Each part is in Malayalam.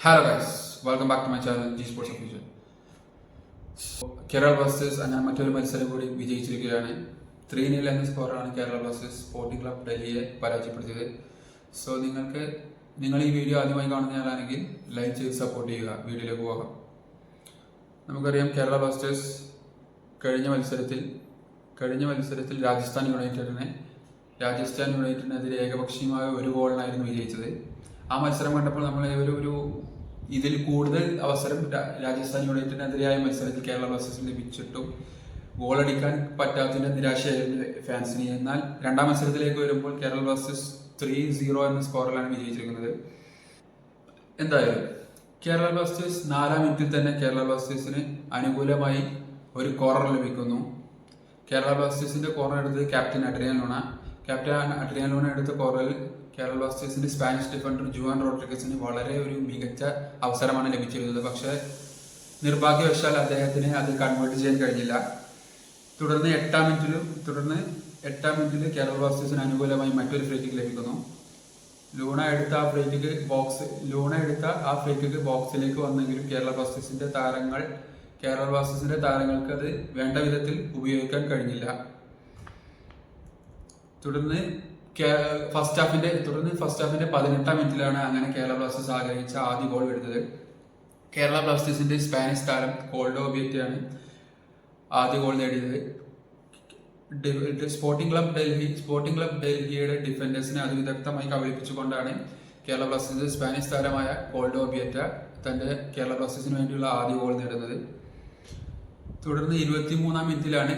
Hello guys, welcome back to my channel G Sports Official. Kerala Blasters അങ്ങനെ മറ്റൊരു മത്സരം കൂടി വിജയിച്ചിരിക്കുകയാണ്. 3-0 എന്ന സ്കോറാണ് കേരള ബ്ലാസ്റ്റേഴ്സ് സ്പോർട്ടിംഗ് ക്ലബ് ഡൽഹിയെ പരാജയപ്പെടുത്തിയത്. സോ നിങ്ങൾ ഈ വീഡിയോ ആദ്യമായി കാണുന്നയാളാണെങ്കിൽ ലൈക്ക് ചെയ്ത് സപ്പോർട്ട് ചെയ്യുക. വീഡിയോയിലേക്ക് പോകാം. നമുക്കറിയാം കേരള ബ്ലാസ്റ്റേഴ്സ് കഴിഞ്ഞ മത്സരത്തിൽ രാജസ്ഥാൻ യുണൈറ്റഡിനെതിരെ ഏകപക്ഷീയമായ ഒരു ഗോളിനായിരുന്നു വിജയിച്ചത്. ആ മത്സരം കണ്ടപ്പോൾ നമ്മൾ ഇതിൽ കൂടുതൽ അവസരം രാജസ്ഥാൻ യുണൈറ്റഡിനെതിരായ മത്സരത്തിൽ കേരള ബ്ലാസ്റ്റേഴ്സിന് ലഭിച്ചിട്ടും ഗോളടിക്കാൻ പറ്റാത്തതിന്റെ നിരാശയായിരുന്നു ഫാൻസിന്. എന്നാൽ രണ്ടാം മത്സരത്തിലേക്ക് വരുമ്പോൾ കേരള ബ്ലാസ്റ്റേഴ്സ് 3-0 എന്ന സ്കോറിലാണ് വിജയിച്ചിരിക്കുന്നത്. എന്തായാലും കേരള ബ്ലാസ്റ്റേഴ്സ് 4-ാം മിനിറ്റിൽ തന്നെ കേരള ബ്ലാസ്റ്റേഴ്സിന് അനുകൂലമായി ഒരു കോർണർ ലഭിക്കുന്നു. കേരള ബ്ലാസ്റ്റേഴ്സിന്റെ കോർണർ എടുത്തത് ക്യാപ്റ്റൻ അഡ്രിയാൻ ലൂണ എടുത്ത കോർണറിൽ കേരള ബ്ലാസ്റ്റേഴ്സിന്റെ സ്പാനിഷ് ഡിഫൻഡർ ജുവാൻ റോഡ്രിഗസിന് വളരെ ഒരു മികച്ച അവസരമാണ് ലഭിച്ചിരുന്നത്. പക്ഷേ നിർഭാഗ്യവശാൽ അദ്ദേഹത്തിന് അത് കൺവേർട്ട് ചെയ്യാൻ കഴിഞ്ഞില്ല. തുടർന്ന് എട്ടാം മിനിറ്റിൽ കേരള ബ്ലാസ്റ്റേഴ്സിന് അനുകൂലമായി മറ്റൊരു ഫ്രീ കിക്ക് ലഭിക്കുന്നു. ലൂണ എടുത്ത ആ ഫ്രീ കിക്ക് ബോക്സിലേക്ക് വന്നെങ്കിലും കേരള ബ്ലാസ്റ്റേഴ്സിന്റെ താരങ്ങൾക്ക് അത് വേണ്ട വിധത്തിൽ ഉപയോഗിക്കാൻ കഴിഞ്ഞില്ല. തുടർന്ന് ഫസ്റ്റ് ഹാഫിന്റെ 18-ാം മിനിറ്റിലാണ് അങ്ങനെ കേരള ബ്ലാസ്റ്റേഴ്സ് ആഗ്രഹിച്ച ആദ്യ ഗോൾ വരുന്നത്. കേരള ബ്ലാസ്റ്റേഴ്സിന്റെ സ്പാനിഷ് താരം കോൾഡോ ഒബിയറ്റയാണ് ആദ്യ ഗോൾ നേടിയത്. സ്പോർട്ടിംഗ് ക്ലബ് ഡൽഹിയുടെ ഡിഫൻഡേഴ്സിനെ അതിവിദഗ്ധമായി കബളിപ്പിച്ചുകൊണ്ടാണ് കേരള ബ്ലാസ്റ്റേഴ്സിന്റെ സ്പാനിഷ് താരമായ കോൾഡോ ഒബിയറ്റ തന്റെ കേരള ബ്ലാസ്റ്റേഴ്സിന് വേണ്ടിയുള്ള ആദ്യ ഗോൾ നേടുന്നത്. തുടർന്ന് 23-ാം മിനിറ്റിലാണ്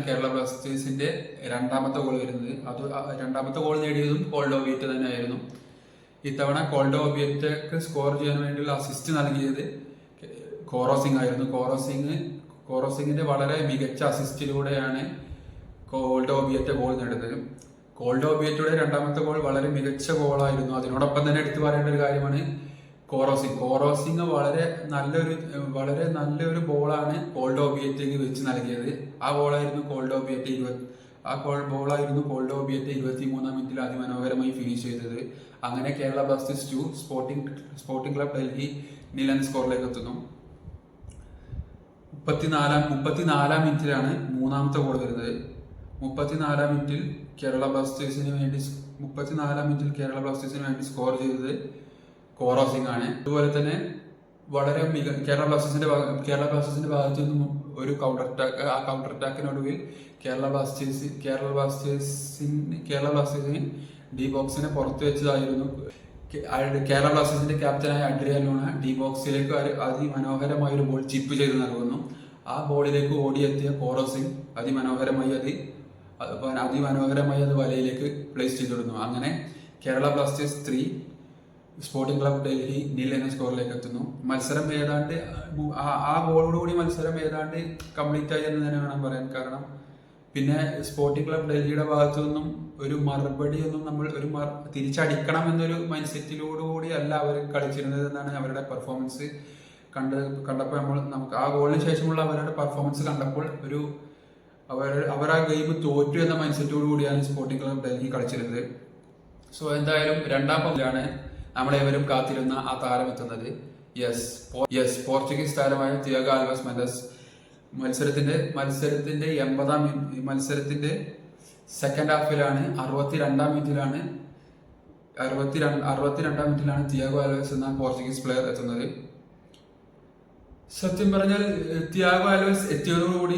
കേരള ബ്ലാസ്റ്റേഴ്സിന്റെ രണ്ടാമത്തെ ഗോൾ വരുന്നത്. രണ്ടാമത്തെ ഗോൾ നേടിയതും കോൾഡോ ഒബിയറ്റ തന്നെയായിരുന്നു. ഇത്തവണ കോൾഡോ ഒബിയറ്റക്ക് സ്കോർ ചെയ്യാൻ വേണ്ടിയുള്ള അസിസ്റ്റ് നൽകിയത് കോറോസിംഗ് ആയിരുന്നു. കോറോസിംഗിന്റെ വളരെ മികച്ച അസിസ്റ്റിലൂടെയാണ് കോൾഡോ ഒബിയറ്റ ഗോൾ നേടുന്നത്. കോൾഡോ ഒബിയറ്റയുടെ രണ്ടാമത്തെ ഗോൾ വളരെ മികച്ച ഗോളായിരുന്നു. അതിനോടൊപ്പം തന്നെ എടുത്തു പറയേണ്ട ഒരു കാര്യമാണ് കോറോസിംഗ് വളരെ നല്ലൊരു ബോളാണ് കോൾഡോ ഒബിയറ്റയ്ക്ക് വെച്ച് നൽകിയത്. ആ ബോളായിരുന്നു കോൾഡോ ഒബിയറ്റ 23-ാം മിനിറ്റിൽ അതിമനോഹരമായി ഫിനിഷ് ചെയ്തത്. അങ്ങനെ Kerala Blasters 2 sporting club Delhi 0 എന്ന സ്കോറിലേക്ക് എത്തുന്നു. 34-ാം മിനിറ്റിലാണ് മൂന്നാമത്തെ ഗോൾ വരുന്നത്. 34-ാം മിനിറ്റിൽ കേരള ബ്ലാസ്റ്റേഴ്സിന് വേണ്ടി സ്കോർ ചെയ്തത് കോറോസിംഗ് ആണ്. അതുപോലെ തന്നെ വളരെ കേരള ബ്ലാസ്റ്റേഴ്സിന്റെ ഭാഗത്തു നിന്നും ഒരു കൗണ്ടർ അറ്റാക്കിനൊടുവിൽ കേരള ബ്ലാസ്റ്റേഴ്സിന് ഡി ബോക്സിനെ പുറത്തു വെച്ചതായിരുന്നു. കേരള ബ്ലാസ്റ്റേഴ്സിന്റെ ക്യാപ്റ്റനായ അഡ്രിയാൻ ലൂണ ഡി ബോക്സിലേക്ക് അതിമനോഹരമായ ഒരു ബോൾ ചിപ്പ് ചെയ്ത് നൽകുന്നു. ആ ബോളിലേക്ക് ഓടിയെത്തിയ കോറോസിംഗ് അതിമനോഹരമായി അത് വലയിലേക്ക് പ്ലേസ് ചെയ്തിടുന്നു. അങ്ങനെ Kerala Blasters 3 sporting club Delhi 0 എന്ന സ്കോറിലേക്ക് എത്തുന്നു. മത്സരം ഏതാണ്ട് ആ ഗോളോടുകൂടി മത്സരം ഏതാണ്ട് കംപ്ലീറ്റ് ആയി എന്ന് തന്നെ വേണം പറയാൻ. കാരണം പിന്നെ സ്പോർട്ടിംഗ് ക്ലബ് ഡൽഹിയുടെ ഭാഗത്തു നിന്നും ഒരു മറുപടിയൊന്നും നമ്മൾ തിരിച്ചടിക്കണം എന്നൊരു മൈൻഡ് കൂടി അല്ല അവർ കളിച്ചിരുന്നത് എന്നാണ് അവരുടെ പെർഫോമൻസ് കണ്ടപ്പോൾ നമുക്ക് ആ ഗോളിന് ശേഷമുള്ള അവരുടെ പെർഫോമൻസ് കണ്ടപ്പോൾ അവർ ആ ഗെയിം തോറ്റു എന്ന മൈൻഡ് സെറ്റോടു കൂടിയാണ് സ്പോർട്ടിംഗ് ക്ലബ് ഡൽഹി കളിച്ചിരുന്നത്. സോ എന്തായാലും രണ്ടാം പന്തിലാണ് നമ്മളേവരും കാത്തിരുന്ന ആ താരം എത്തുന്നത്. പോർച്ചുഗീസ് താരമായ തിയാഗോ ആൽവസ് മെൻഡസ് മത്സരത്തിന്റെ 80-ാം മത്സരത്തിന്റെ സെക്കൻഡ് ഹാഫിലാണ് 62-ാം മിനിറ്റിലാണ് തിയാഗോ ആൽവസ് എന്ന പോർച്ചുഗീസ് പ്ലെയർ എത്തുന്നത്. സത്യം പറഞ്ഞാൽ തിയാഗോ ആൽവസ് എത്തിയതോടുകൂടി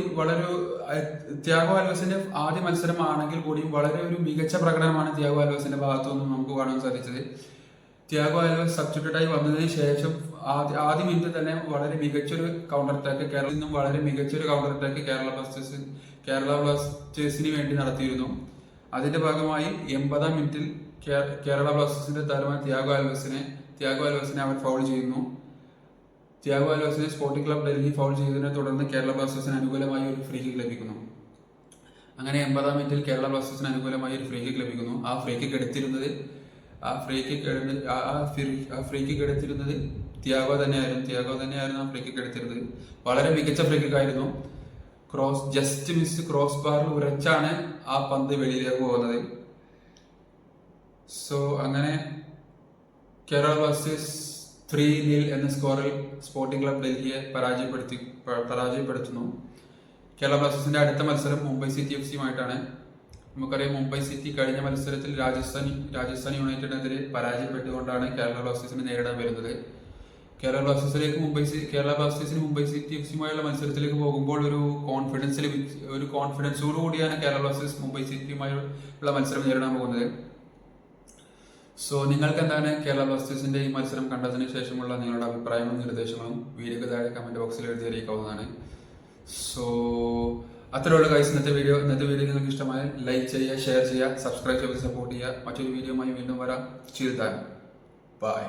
തിയാഗോ ആൽവസിന്റെ ആദ്യ മത്സരമാണെങ്കിൽ കൂടിയും വളരെ ഒരു മികച്ച പ്രകടനമാണ് തിയാഗോ ആൽവസിന്റെ ഭാഗത്തു നിന്നും നമുക്ക് കാണാൻ സാധിച്ചത്. തിയാഗോ ആൽവസ് സബ്സ്റ്റിറ്റ്യൂട്ടായി വന്നതിന് ശേഷം ആദ്യ മിനിറ്റ് തന്നെ വളരെ മികച്ചൊരു കൗണ്ടർ അറ്റാക്ക് കേരള ബ്ലാസ്റ്റേഴ്സിന് വേണ്ടി നടത്തിയിരുന്നു. അതിന്റെ ഭാഗമായി 80-ാം മിനിറ്റിൽ കേരള ബ്ലാസ്റ്റേഴ്സിന്റെ താരമായ തിയാഗോ ആൽവസിനെ അവർ ഫൗൾ ചെയ്യുന്നു. തിയാഗോ ആൽവസിനെ സ്പോർട്ടിംഗ് ക്ലബ് ഡൽഹി ഫൗൾ ചെയ്തതിനെ തുടർന്ന് കേരള ബ്ലാസ്റ്റേഴ്സിന് അനുകൂലമായി ഒരു ഫ്രീ കിക്ക് ലഭിക്കുന്നു. അങ്ങനെ 80-ാം മിനിറ്റിൽ കേരള ബ്ലാസ്റ്റേഴ്സിന് അനുകൂലമായി ഒരു ഫ്രീ കിക്ക് ലഭിക്കുന്നു. ആ ഫ്രീ കിക്ക് എടുത്തിരുന്നത് തിയാഗോ തന്നെയായിരുന്നു. ആ ഫ്രീ കിക്ക് എടുത്തിരുന്നത് വളരെ മികച്ച ഫ്രീ കിക്ക് ആയിരുന്നു. ക്രോസ് ബാറിൽ ഉരച്ചാണ് ആ പന്ത് വെളിയിലേക്ക് പോകുന്നത്. സോ അങ്ങനെ കേരള ബ്ലാസ്റ്റേഴ്സ് 3-0 എന്ന സ്കോറിൽ സ്പോർട്ടിംഗ് ക്ലബ് ഡൽഹിയെ പരാജയപ്പെടുത്തുന്നു. കേരള ബ്ലാസ്റ്റേഴ്സിന്റെ അടുത്ത മത്സരം മുംബൈ സിറ്റി എഫ്സിയുമായിട്ടാണ്. നമുക്കറിയാം മുംബൈ സിറ്റി കഴിഞ്ഞ മത്സരത്തിൽ രാജസ്ഥാൻ യുണൈറ്റഡിനെതിരെ പരാജയപ്പെട്ടുകൊണ്ടാണ് കേരള ബ്ലാസ്റ്റേഴ്സിനെ നേരിടാൻ വരുന്നത്. കേരള ബ്ലാസ്റ്റേഴ്സിന് മുംബൈ സിറ്റി എഫ്സിയുമായുള്ള മത്സരത്തിലേക്ക് പോകുമ്പോൾ ഒരു കോൺഫിഡൻസോടു കൂടിയാണ് കേരള ബ്ലാസ്റ്റേഴ്സ് മുംബൈ സിറ്റിയുമായുള്ള മത്സരം നേരിടാൻ പോകുന്നത്. സോ നിങ്ങൾക്ക് എന്താണ് കേരള ബ്ലാസ്റ്റേഴ്സിന്റെ ഈ മത്സരം കണ്ടതിന് ശേഷമുള്ള നിങ്ങളുടെ അഭിപ്രായങ്ങളും നിർദ്ദേശങ്ങളും വീഡിയോക്ക് താഴെ കമന്റ് ബോക്സിൽ എഴുതി അറിയിക്കാവുന്നതാണ്. സോ അത്രയുള്ള ഗൈസ് ഇന്നത്തെ വീഡിയോ നിങ്ങൾക്ക് ഇഷ്ടമായാൽ ലൈക്ക് ചെയ്യുക, ഷെയർ ചെയ്യുക, സബ്സ്ക്രൈബ് ചെയ്ത് സപ്പോർട്ട് ചെയ്യുക. മറ്റൊരു വീഡിയോയുമായി വീണ്ടും വരാം. ബൈ.